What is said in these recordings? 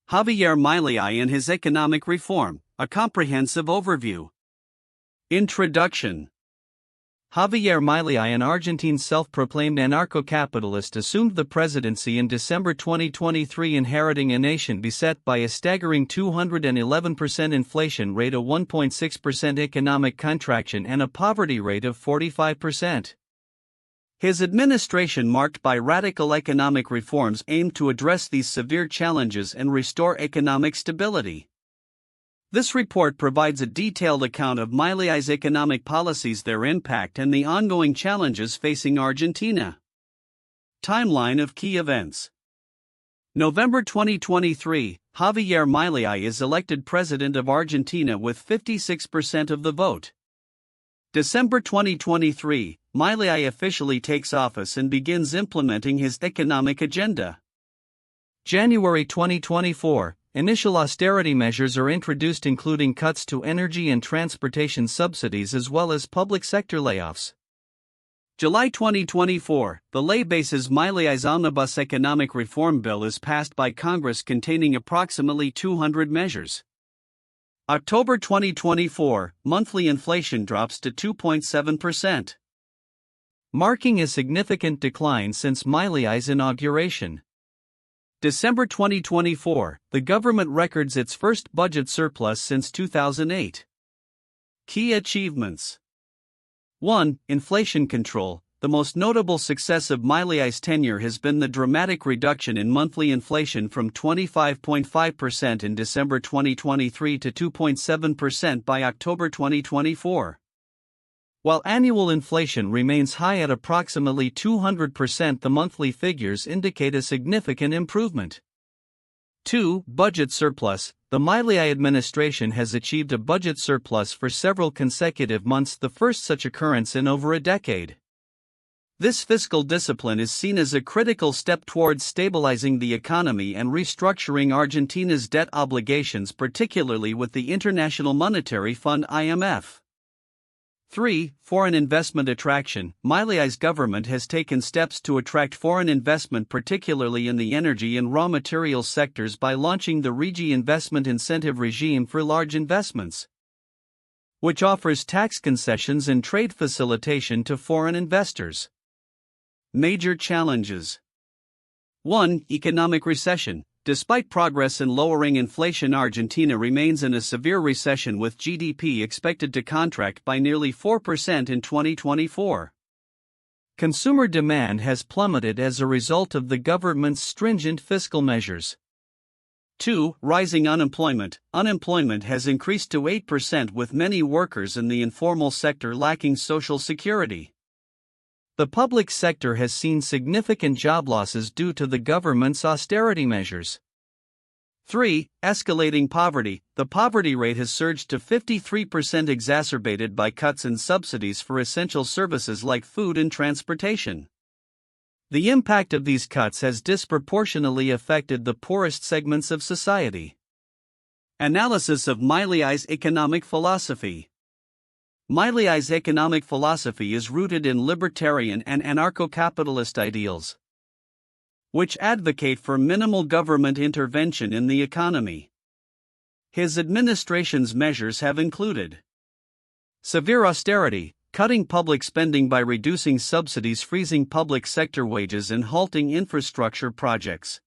Javier Milei and his economic reform, a comprehensive overview. Introduction. Javier Milei, an Argentine self-proclaimed anarcho-capitalist, assumed the presidency in December 2023, inheriting a nation beset by a staggering 211% inflation rate, a 1.6% economic contraction, and a poverty rate of 45%. His administration, marked by radical economic reforms, aimed to address these severe challenges and restore economic stability. This report provides a detailed account of Milei's economic policies, their impact, and the ongoing challenges facing Argentina. Timeline of key events. November 2023, Javier Milei is elected president of Argentina with 56% of the vote. December 2023, Milei officially takes office and begins implementing his economic agenda. January 2024, initial austerity measures are introduced, including cuts to energy and transportation subsidies as well as public sector layoffs. July 2024, the Ley Bases, Milei's omnibus economic reform bill, is passed by Congress, containing approximately 200 measures. October 2024, monthly inflation drops to 2.7%. Marking a significant decline since Milei's inauguration. December 2024, the government records its first budget surplus since 2008. Key achievements. 1. Inflation control. The most notable success of Milei's tenure has been the dramatic reduction in monthly inflation from 25.5% in December 2023 to 2.7% by October 2024. While annual inflation remains high at approximately 200%, the monthly figures indicate a significant improvement. 2. Budget surplus. The Milei administration has achieved a budget surplus for several consecutive months, the first such occurrence in over a decade. This fiscal discipline is seen as a critical step towards stabilizing the economy and restructuring Argentina's debt obligations, particularly with the International Monetary Fund (IMF). 3. Foreign investment attraction. Milei's government has taken steps to attract foreign investment, particularly in the energy and raw materials sectors, by launching the RIGI investment incentive regime for large investments, which offers tax concessions and trade facilitation to foreign investors. Major challenges. 1. Economic recession. Despite progress in lowering inflation, Argentina remains in a severe recession, with GDP expected to contract by nearly 4% in 2024. Consumer demand has plummeted as a result of the government's stringent fiscal measures. 2. Rising unemployment. Unemployment has increased to 8%, with many workers in the informal sector lacking social security. The public sector has seen significant job losses due to the government's austerity measures. 3. Escalating poverty. The poverty rate has surged to 53%, exacerbated by cuts in subsidies for essential services like food and transportation. The impact of these cuts has disproportionately affected the poorest segments of society. Analysis of Milei's economic philosophy. Milei's economic philosophy is rooted in libertarian and anarcho-capitalist ideals, which advocate for minimal government intervention in the economy. His administration's measures have included severe austerity, cutting public spending by reducing subsidies, freezing public sector wages, and halting infrastructure projects.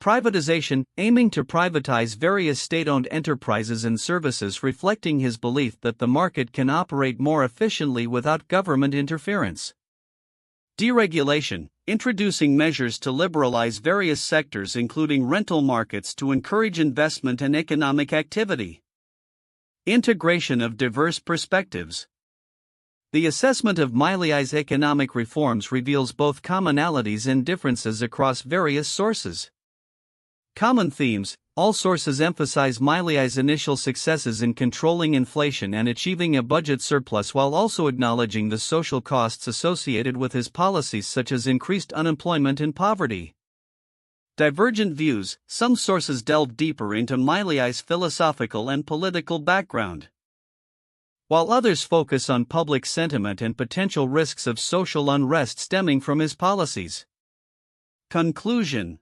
Privatization, aiming to privatize various state-owned enterprises and services, reflecting his belief that the market can operate more efficiently without government interference. Deregulation, introducing measures to liberalize various sectors, including rental markets, to encourage investment and economic activity. Integration of diverse perspectives. The assessment of Milei's economic reforms reveals both commonalities and differences across various sources. Common themes. All sources emphasize Milei's initial successes in controlling inflation and achieving a budget surplus, while also acknowledging the social costs associated with his policies, such as increased unemployment and poverty. Divergent views. Some sources delve deeper into Milei's philosophical and political background, while others focus on public sentiment and potential risks of social unrest stemming from his policies. Conclusion.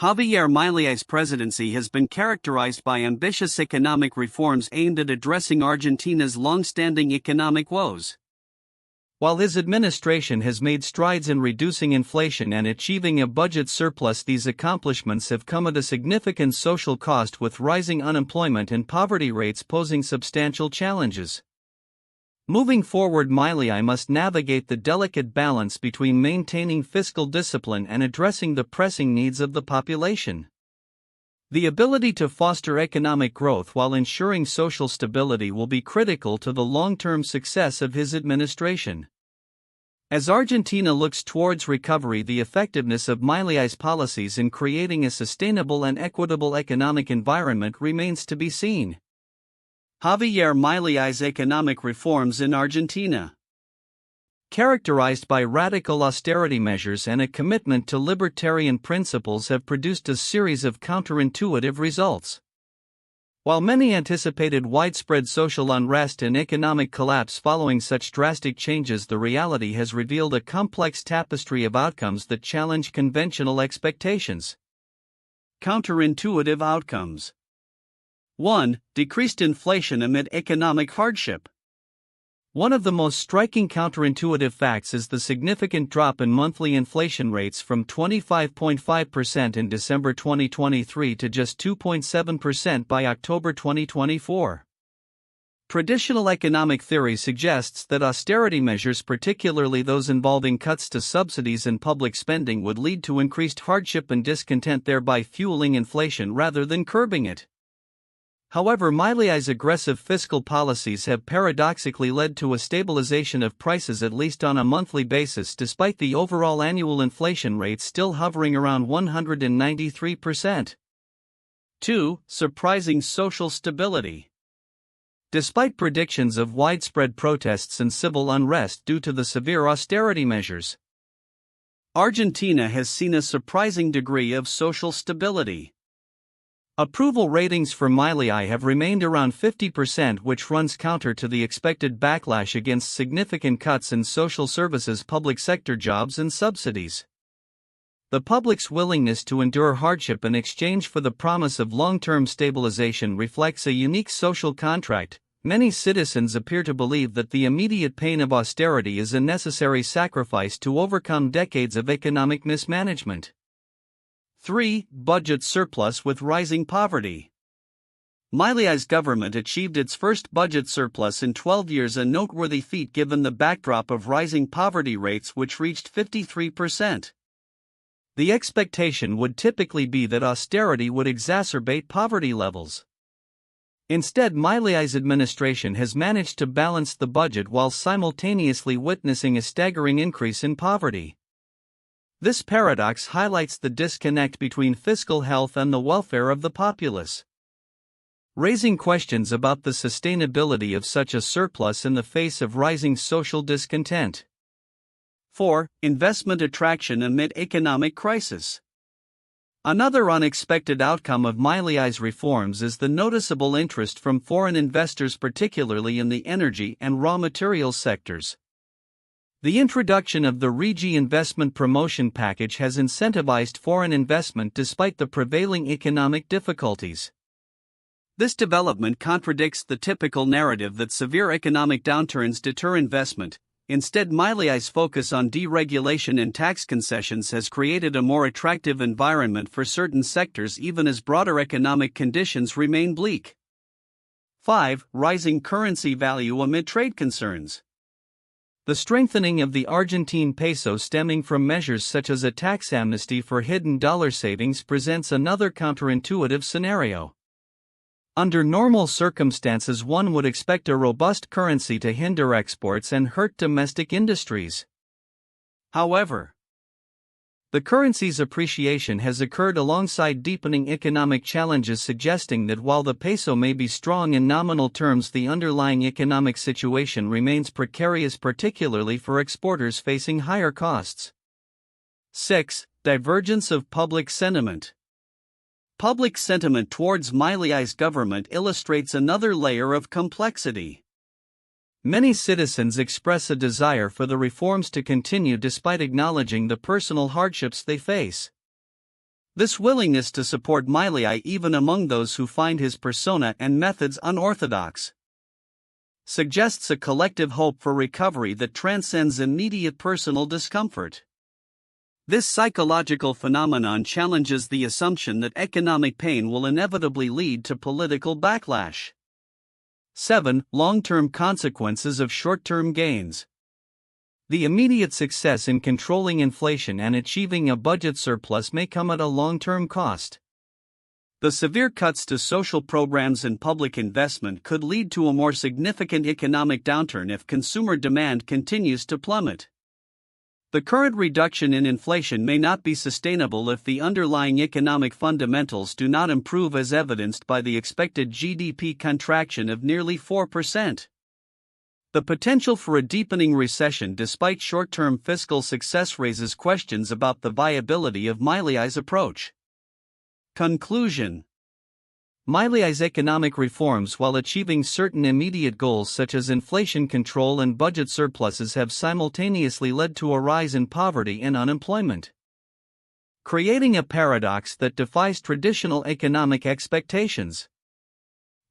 Javier Milei's presidency has been characterized by ambitious economic reforms aimed at addressing Argentina's long-standing economic woes. While his administration has made strides in reducing inflation and achieving a budget surplus, these accomplishments have come at a significant social cost, with rising unemployment and poverty rates posing substantial challenges. Moving forward, Milei must navigate the delicate balance between maintaining fiscal discipline and addressing the pressing needs of the population. The ability to foster economic growth while ensuring social stability will be critical to the long-term success of his administration. As Argentina looks towards recovery, the effectiveness of Milei's policies in creating a sustainable and equitable economic environment remains to be seen. Javier Milei's economic reforms in Argentina. Characterized by radical austerity measures and a commitment to libertarian principles, have produced a series of counterintuitive results. While many anticipated widespread social unrest and economic collapse following such drastic changes, the reality has revealed a complex tapestry of outcomes that challenge conventional expectations. Counterintuitive outcomes. 1. Decreased inflation amid economic hardship. One of the most striking counterintuitive facts is the significant drop in monthly inflation rates from 25.5% in December 2023 to just 2.7% by October 2024. Traditional economic theory suggests that austerity measures, particularly those involving cuts to subsidies and public spending, would lead to increased hardship and discontent, thereby fueling inflation rather than curbing it. However, Milei's aggressive fiscal policies have paradoxically led to a stabilization of prices, at least on a monthly basis, despite the overall annual inflation rate still hovering around 193%. 2. Surprising social stability. Despite predictions of widespread protests and civil unrest due to the severe austerity measures, Argentina has seen a surprising degree of social stability. Approval ratings for Milei have remained around 50%, which runs counter to the expected backlash against significant cuts in social services, public sector jobs, and subsidies. The public's willingness to endure hardship in exchange for the promise of long-term stabilization reflects a unique social contract. Many citizens appear to believe that the immediate pain of austerity is a necessary sacrifice to overcome decades of economic mismanagement. 3. Budget surplus with rising poverty. Milei's government achieved its first budget surplus in 12 years, a noteworthy feat given the backdrop of rising poverty rates, which reached 53%. The expectation would typically be that austerity would exacerbate poverty levels. Instead, Milei's administration has managed to balance the budget while simultaneously witnessing a staggering increase in poverty. This paradox highlights the disconnect between fiscal health and the welfare of the populace, raising questions about the sustainability of such a surplus in the face of rising social discontent. 4. Investment attraction amid economic crisis. Another unexpected outcome of Milei's reforms is the noticeable interest from foreign investors, particularly in the energy and raw materials sectors. The introduction of the RIGI investment promotion package has incentivized foreign investment despite the prevailing economic difficulties. This development contradicts the typical narrative that severe economic downturns deter investment. Instead, Milei's focus on deregulation and tax concessions has created a more attractive environment for certain sectors, even as broader economic conditions remain bleak. 5. Rising currency value amid trade concerns. The strengthening of the Argentine peso stemming from measures such as a tax amnesty for hidden dollar savings presents another counterintuitive scenario. Under normal circumstances, one would expect a robust currency to hinder exports and hurt domestic industries. However, the currency's appreciation has occurred alongside deepening economic challenges, suggesting that while the peso may be strong in nominal terms, the underlying economic situation remains precarious, particularly for exporters facing higher costs. 6. Divergence of public sentiment. Public sentiment towards Milei's government illustrates another layer of complexity. Many citizens express a desire for the reforms to continue despite acknowledging the personal hardships they face. This willingness to support Milei even among those who find his persona and methods unorthodox suggests a collective hope for recovery that transcends immediate personal discomfort. This psychological phenomenon challenges the assumption that economic pain will inevitably lead to political backlash. 7. Long-term consequences of short-term gains. The immediate success in controlling inflation and achieving a budget surplus may come at a long-term cost. The severe cuts to social programs and public investment could lead to a more significant economic downturn if consumer demand continues to plummet. The current reduction in inflation may not be sustainable if the underlying economic fundamentals do not improve, as evidenced by the expected GDP contraction of nearly 4%. The potential for a deepening recession despite short-term fiscal success raises questions about the viability of Milei's approach. Conclusion: Milei's economic reforms, while achieving certain immediate goals such as inflation control and budget surpluses, have simultaneously led to a rise in poverty and unemployment, creating a paradox that defies traditional economic expectations.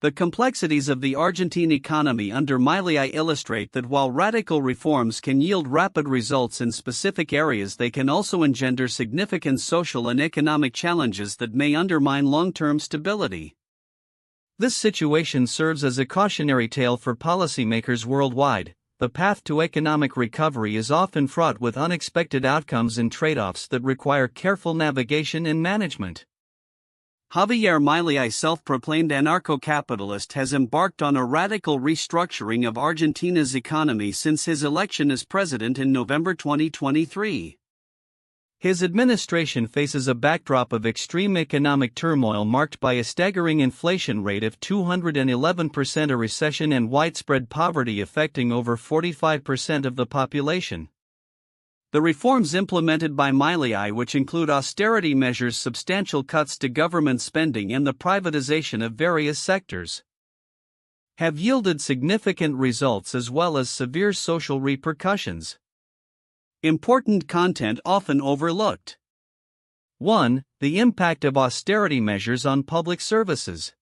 The complexities of the Argentine economy under Milei illustrate that while radical reforms can yield rapid results in specific areas, they can also engender significant social and economic challenges that may undermine long-term stability. This situation serves as a cautionary tale for policymakers worldwide. The path to economic recovery is often fraught with unexpected outcomes and trade-offs that require careful navigation and management. Javier Milei, self-proclaimed anarcho-capitalist, has embarked on a radical restructuring of Argentina's economy since his election as president in November 2023. His administration faces a backdrop of extreme economic turmoil marked by a staggering inflation rate of 211%, a recession, and widespread poverty affecting over 45% of the population. The reforms implemented by Milei, which include austerity measures, substantial cuts to government spending, and the privatization of various sectors, have yielded significant results as well as severe social repercussions. Important content often overlooked. 1. The impact of austerity measures on public services.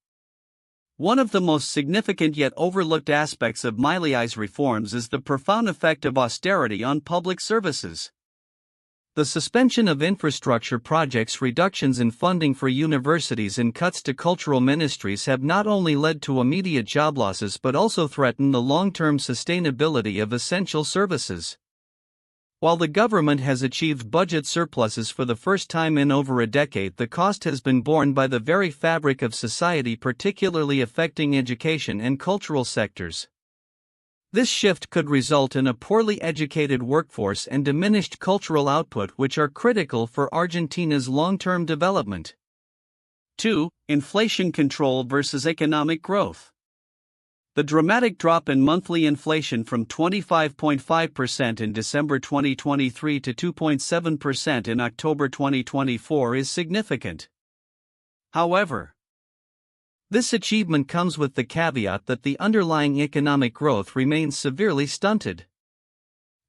One of the most significant yet overlooked aspects of Milei's reforms is the profound effect of austerity on public services. The suspension of infrastructure projects, reductions in funding for universities, and cuts to cultural ministries have not only led to immediate job losses but also threatened the long-term sustainability of essential services. While the government has achieved budget surpluses for the first time in over a decade, the cost has been borne by the very fabric of society, particularly affecting education and cultural sectors. This shift could result in a poorly educated workforce and diminished cultural output, which are critical for Argentina's long-term development. 2. Inflation control versus economic growth. The dramatic drop in monthly inflation from 25.5% in December 2023 to 2.7% in October 2024 is significant. However, this achievement comes with the caveat that the underlying economic growth remains severely stunted.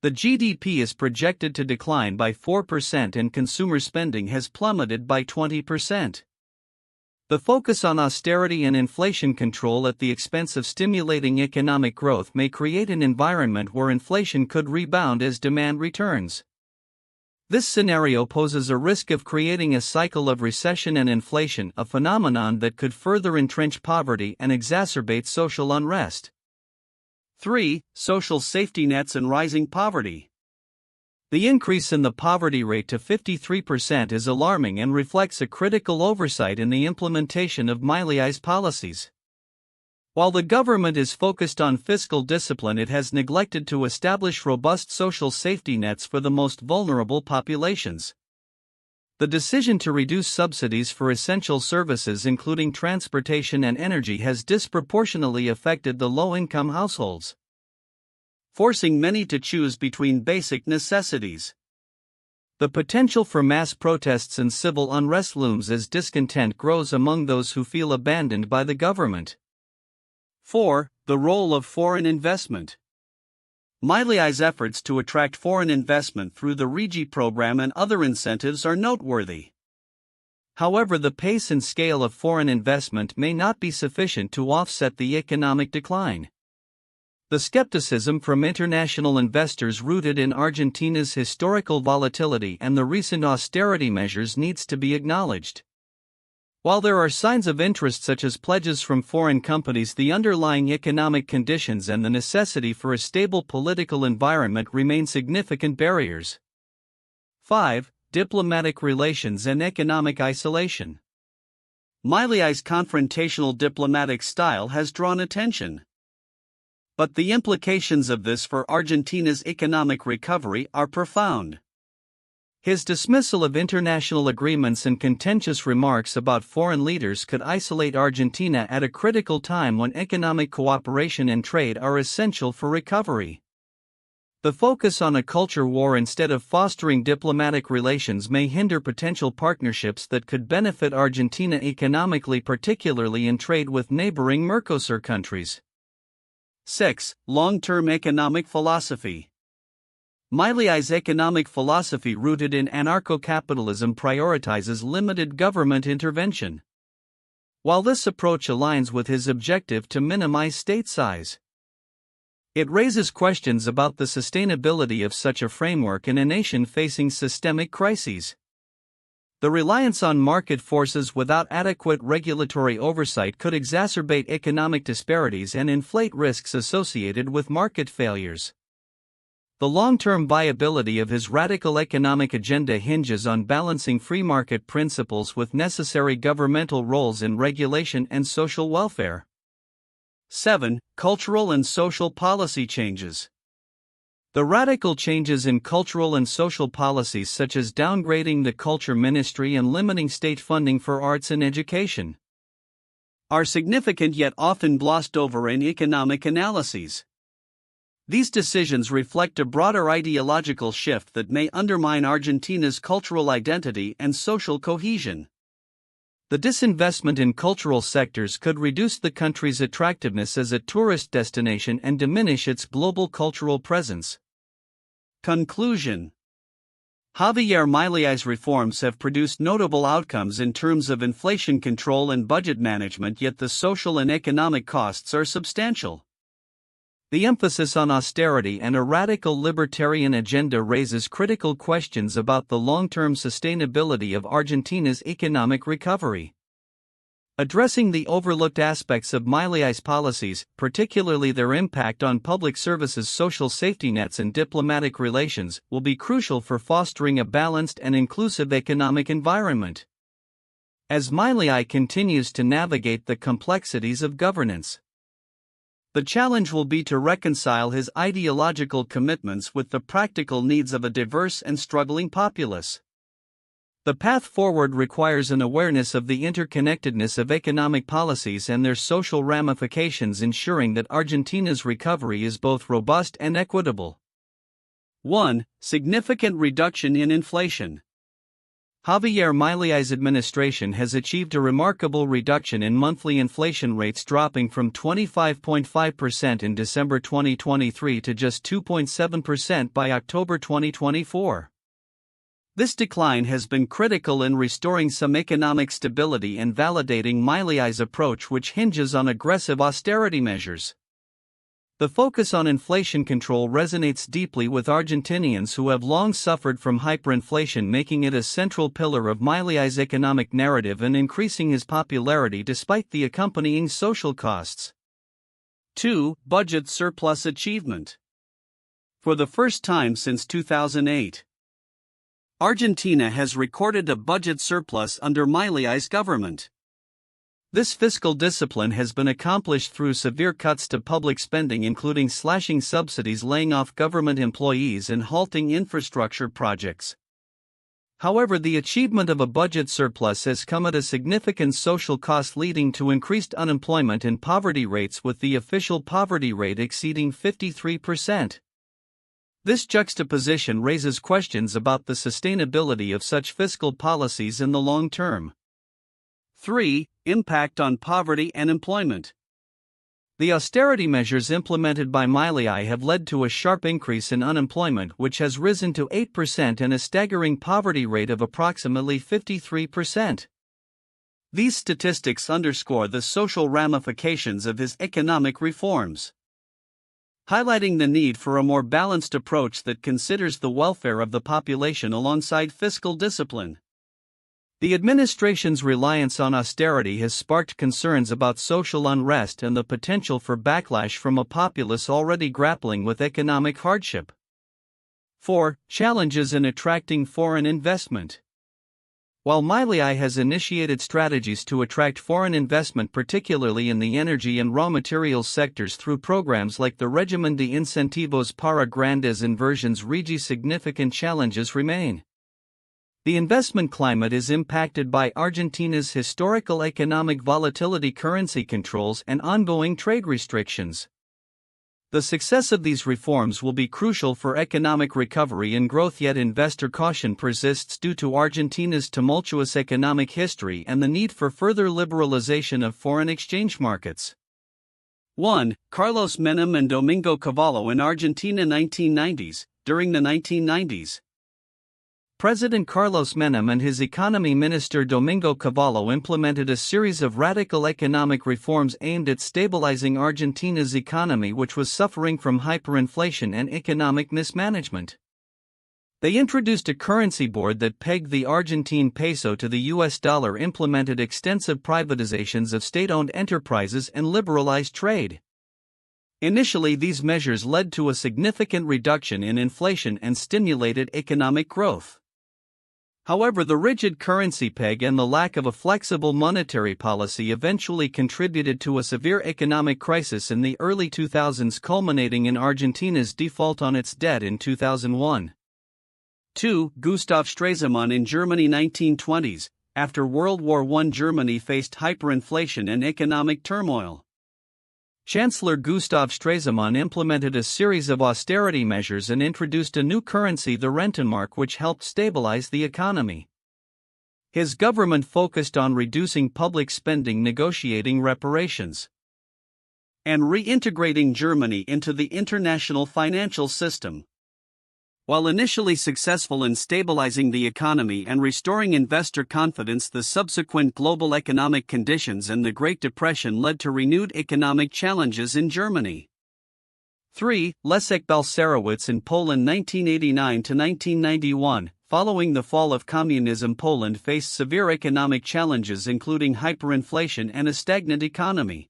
The GDP is projected to decline by 4% and consumer spending has plummeted by 20%. The focus on austerity and inflation control at the expense of stimulating economic growth may create an environment where inflation could rebound as demand returns. This scenario poses a risk of creating a cycle of recession and inflation, a phenomenon that could further entrench poverty and exacerbate social unrest. 3. Social safety nets and rising poverty. The increase in the poverty rate to 53% is alarming and reflects a critical oversight in the implementation of Milei's policies. While the government is focused on fiscal discipline, it has neglected to establish robust social safety nets for the most vulnerable populations. The decision to reduce subsidies for essential services, including transportation and energy, has disproportionately affected the low-income households, forcing many to choose between basic necessities. The potential for mass protests and civil unrest looms as discontent grows among those who feel abandoned by the government. 4. The role of foreign investment. Milei's efforts to attract foreign investment through the RIGI program and other incentives are noteworthy. However, the pace and scale of foreign investment may not be sufficient to offset the economic decline. The skepticism from international investors rooted in Argentina's historical volatility and the recent austerity measures needs to be acknowledged. While there are signs of interest such as pledges from foreign companies, the underlying economic conditions and the necessity for a stable political environment remain significant barriers. 5. Diplomatic relations and economic isolation. Milei's confrontational diplomatic style has drawn attention. But the implications of this for Argentina's economic recovery are profound. His dismissal of international agreements and contentious remarks about foreign leaders could isolate Argentina at a critical time when economic cooperation and trade are essential for recovery. The focus on a culture war instead of fostering diplomatic relations may hinder potential partnerships that could benefit Argentina economically, particularly in trade with neighboring Mercosur countries. 6. Long-term economic philosophy. Milei's economic philosophy, rooted in anarcho-capitalism, prioritizes limited government intervention. While this approach aligns with his objective to minimize state size, it raises questions about the sustainability of such a framework in a nation facing systemic crises. The reliance on market forces without adequate regulatory oversight could exacerbate economic disparities and inflate risks associated with market failures. The long-term viability of his radical economic agenda hinges on balancing free market principles with necessary governmental roles in regulation and social welfare. 7. Cultural and social policy changes. The radical changes in cultural and social policies, such as downgrading the culture ministry and limiting state funding for arts and education, are significant yet often glossed over in economic analyses. These decisions reflect a broader ideological shift that may undermine Argentina's cultural identity and social cohesion. The disinvestment in cultural sectors could reduce the country's attractiveness as a tourist destination and diminish its global cultural presence. Conclusion. Javier Milei's reforms have produced notable outcomes in terms of inflation control and budget management, yet the social and economic costs are substantial. The emphasis on austerity and a radical libertarian agenda raises critical questions about the long-term sustainability of Argentina's economic recovery. Addressing the overlooked aspects of Milei's policies, particularly their impact on public services, social safety nets, and diplomatic relations, will be crucial for fostering a balanced and inclusive economic environment. As Milei continues to navigate the complexities of governance, the challenge will be to reconcile his ideological commitments with the practical needs of a diverse and struggling populace. The path forward requires an awareness of the interconnectedness of economic policies and their social ramifications, ensuring that Argentina's recovery is both robust and equitable. 1. Significant reduction in inflation. Javier Milei's administration has achieved a remarkable reduction in monthly inflation rates, dropping from 25.5% in December 2023 to just 2.7% by October 2024. This decline has been critical in restoring some economic stability and validating Milei's approach, which hinges on aggressive austerity measures. The focus on inflation control resonates deeply with Argentinians who have long suffered from hyperinflation, making it a central pillar of Milei's economic narrative and increasing his popularity despite the accompanying social costs. 2. Budget surplus achievement. For the first time since 2008, Argentina has recorded a budget surplus under Milei's government. This fiscal discipline has been accomplished through severe cuts to public spending, including slashing subsidies, laying off government employees, and halting infrastructure projects. However, the achievement of a budget surplus has come at a significant social cost, leading to increased unemployment and poverty rates, with the official poverty rate exceeding 53%. This juxtaposition raises questions about the sustainability of such fiscal policies in the long term. 3. Impact on poverty and employment. The austerity measures implemented by Milei have led to a sharp increase in unemployment, which has risen to 8%, and a staggering poverty rate of approximately 53%. These statistics underscore the social ramifications of his economic reforms, highlighting the need for a more balanced approach that considers the welfare of the population alongside fiscal discipline. The administration's reliance on austerity has sparked concerns about social unrest and the potential for backlash from a populace already grappling with economic hardship. 4. Challenges in attracting foreign investment. While Milei has initiated strategies to attract foreign investment, particularly in the energy and raw materials sectors through programs like the Régimen de Incentivos para Grandes Inversiones RIGI, significant challenges remain. The investment climate is impacted by Argentina's historical economic volatility, currency controls, and ongoing trade restrictions. The success of these reforms will be crucial for economic recovery and growth, yet investor caution persists due to Argentina's tumultuous economic history and the need for further liberalization of foreign exchange markets. 1. Carlos Menem and Domingo Cavallo in Argentina, 1990s. During the 1990s, President Carlos Menem and his economy minister Domingo Cavallo implemented a series of radical economic reforms aimed at stabilizing Argentina's economy, which was suffering from hyperinflation and economic mismanagement. They introduced a currency board that pegged the Argentine peso to the US dollar, implemented extensive privatizations of state-owned enterprises, and liberalized trade. Initially, these measures led to a significant reduction in inflation and stimulated economic growth. However, the rigid currency peg and the lack of a flexible monetary policy eventually contributed to a severe economic crisis in the early 2000s, culminating in Argentina's default on its debt in 2001. 2. Gustav Stresemann in Germany, 1920s. After World War I, Germany faced hyperinflation and economic turmoil. Chancellor Gustav Stresemann implemented a series of austerity measures and introduced a new currency, the Rentenmark, which helped stabilize the economy. His government focused on reducing public spending, negotiating reparations, and reintegrating Germany into the international financial system. While initially successful in stabilizing the economy and restoring investor confidence, the subsequent global economic conditions and the Great Depression led to renewed economic challenges in Germany. 3. Leszek Balcerowicz in Poland, 1989 to 1991. Following the fall of communism, Poland faced severe economic challenges, including hyperinflation and a stagnant economy.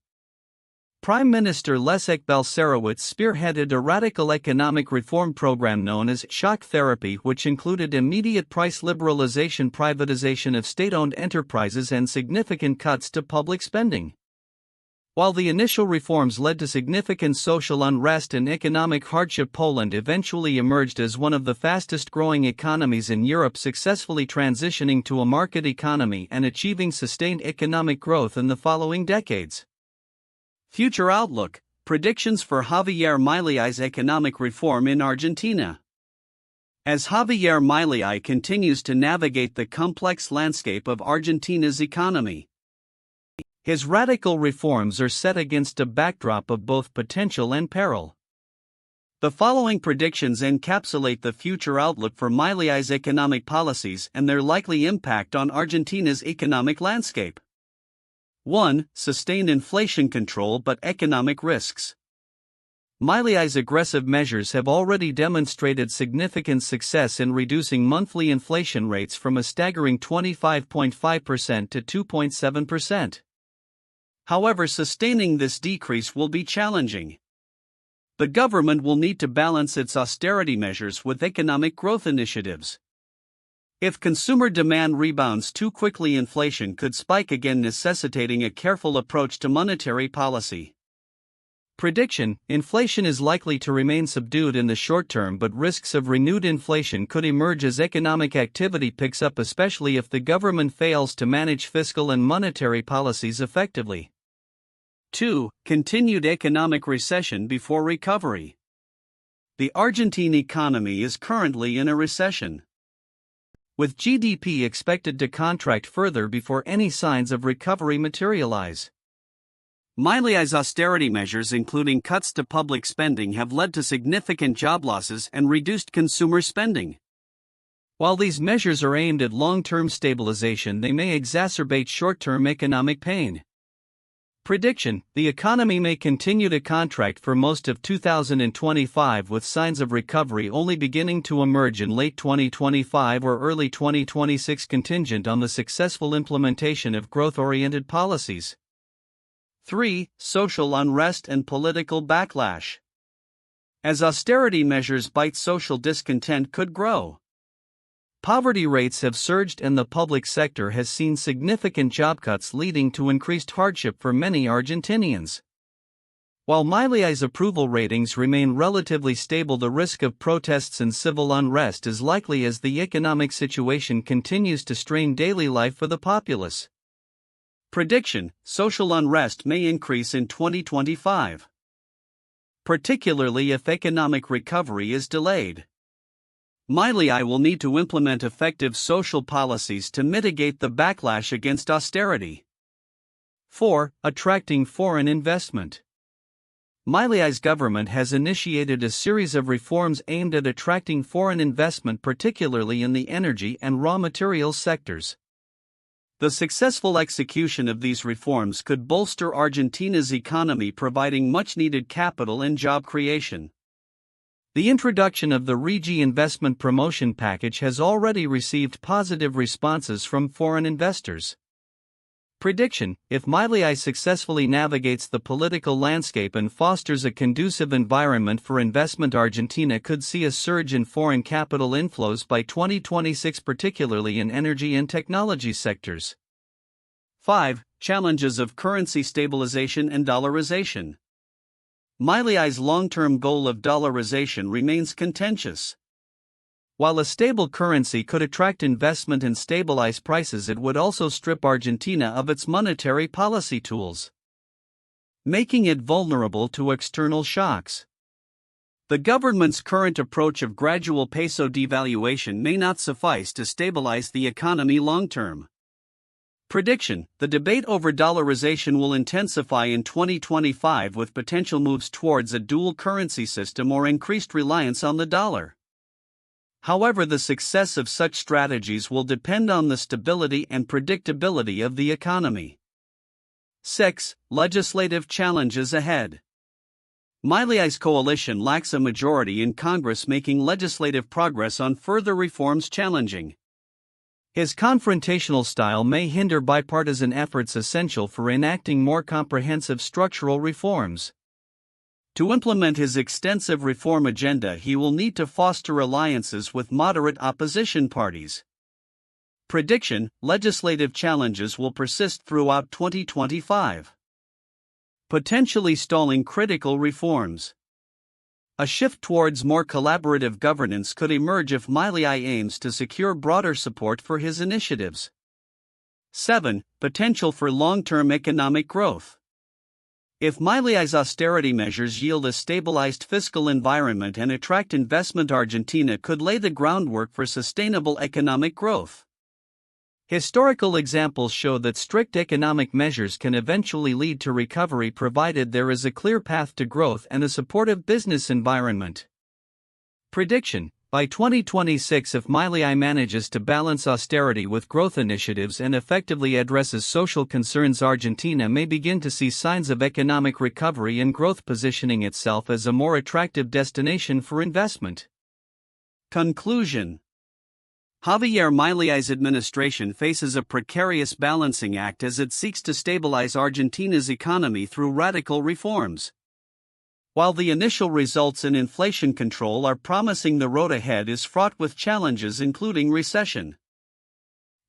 Prime Minister Leszek Balcerowicz spearheaded a radical economic reform program known as shock therapy, which included immediate price liberalization, privatization of state-owned enterprises, and significant cuts to public spending. While the initial reforms led to significant social unrest and economic hardship, Poland eventually emerged as one of the fastest-growing economies in Europe, successfully transitioning to a market economy and achieving sustained economic growth in the following decades. Future outlook: predictions for Javier Milei's economic reform in Argentina. As Javier Milei continues to navigate the complex landscape of Argentina's economy, his radical reforms are set against a backdrop of both potential and peril. The following predictions encapsulate the future outlook for Milei's economic policies and their likely impact on Argentina's economic landscape. 1. Sustained inflation control but economic risks. Milei's aggressive measures have already demonstrated significant success in reducing monthly inflation rates from a staggering 25.5% to 2.7%. However, sustaining this decrease will be challenging. The government will need to balance its austerity measures with economic growth initiatives. If consumer demand rebounds too quickly, inflation could spike again, necessitating a careful approach to monetary policy. Prediction: inflation is likely to remain subdued in the short term, but risks of renewed inflation could emerge as economic activity picks up, especially if the government fails to manage fiscal and monetary policies effectively. 2. Continued economic recession before recovery. The Argentine economy is currently in a recession, with GDP expected to contract further before any signs of recovery materialize. Milei's austerity measures, including cuts to public spending, have led to significant job losses and reduced consumer spending. While these measures are aimed at long-term stabilization, they may exacerbate short-term economic pain. Prediction: the economy may continue to contract for most of 2025, with signs of recovery only beginning to emerge in late 2025 or early 2026, contingent on the successful implementation of growth-oriented policies. 3. Social unrest and political backlash. As austerity measures bite, social discontent could grow. Poverty rates have surged and the public sector has seen significant job cuts, leading to increased hardship for many Argentinians. While Milei's approval ratings remain relatively stable, the risk of protests and civil unrest is likely as the economic situation continues to strain daily life for the populace. Prediction: social unrest may increase in 2025, particularly if economic recovery is delayed. Milei will need to implement effective social policies to mitigate the backlash against austerity. 4. Attracting foreign investment. Milei's government has initiated a series of reforms aimed at attracting foreign investment, particularly in the energy and raw materials sectors. The successful execution of these reforms could bolster Argentina's economy, providing much-needed capital and job creation. The introduction of the RIGI investment promotion package has already received positive responses from foreign investors. Prediction: if Milei successfully navigates the political landscape and fosters a conducive environment for investment, Argentina could see a surge in foreign capital inflows by 2026, particularly in energy and technology sectors. 5. Challenges of currency stabilization and dollarization. Milei's long-term goal of dollarization remains contentious. While a stable currency could attract investment and stabilize prices, it would also strip Argentina of its monetary policy tools, making it vulnerable to external shocks. The government's current approach of gradual peso devaluation may not suffice to stabilize the economy long-term. Prediction: the debate over dollarization will intensify in 2025, with potential moves towards a dual currency system or increased reliance on the dollar. However, the success of such strategies will depend on the stability and predictability of the economy. 6. Legislative challenges ahead. Milei's coalition lacks a majority in Congress, making legislative progress on further reforms challenging. His confrontational style may hinder bipartisan efforts essential for enacting more comprehensive structural reforms. To implement his extensive reform agenda, he will need to foster alliances with moderate opposition parties. Prediction: legislative challenges will persist throughout 2025, potentially stalling critical reforms. A shift towards more collaborative governance could emerge if Milei aims to secure broader support for his initiatives. 7. Potential for long-term economic growth. If Milei's austerity measures yield a stabilized fiscal environment and attract investment, Argentina could lay the groundwork for sustainable economic growth. Historical examples show that strict economic measures can eventually lead to recovery, provided there is a clear path to growth and a supportive business environment. Prediction: by 2026, if Milei manages to balance austerity with growth initiatives and effectively addresses social concerns, Argentina may begin to see signs of economic recovery and growth, positioning itself as a more attractive destination for investment. Conclusion: Javier Milei's administration faces a precarious balancing act as it seeks to stabilize Argentina's economy through radical reforms. While the initial results in inflation control are promising, the road ahead is fraught with challenges, including recession,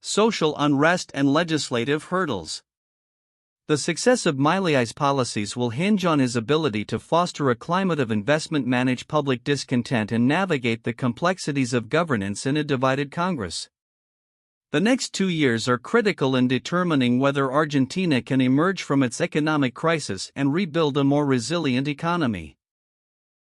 social unrest, and legislative hurdles. The success of Milei's policies will hinge on his ability to foster a climate of investment, manage public discontent, and navigate the complexities of governance in a divided Congress. The next 2 years are critical in determining whether Argentina can emerge from its economic crisis and rebuild a more resilient economy.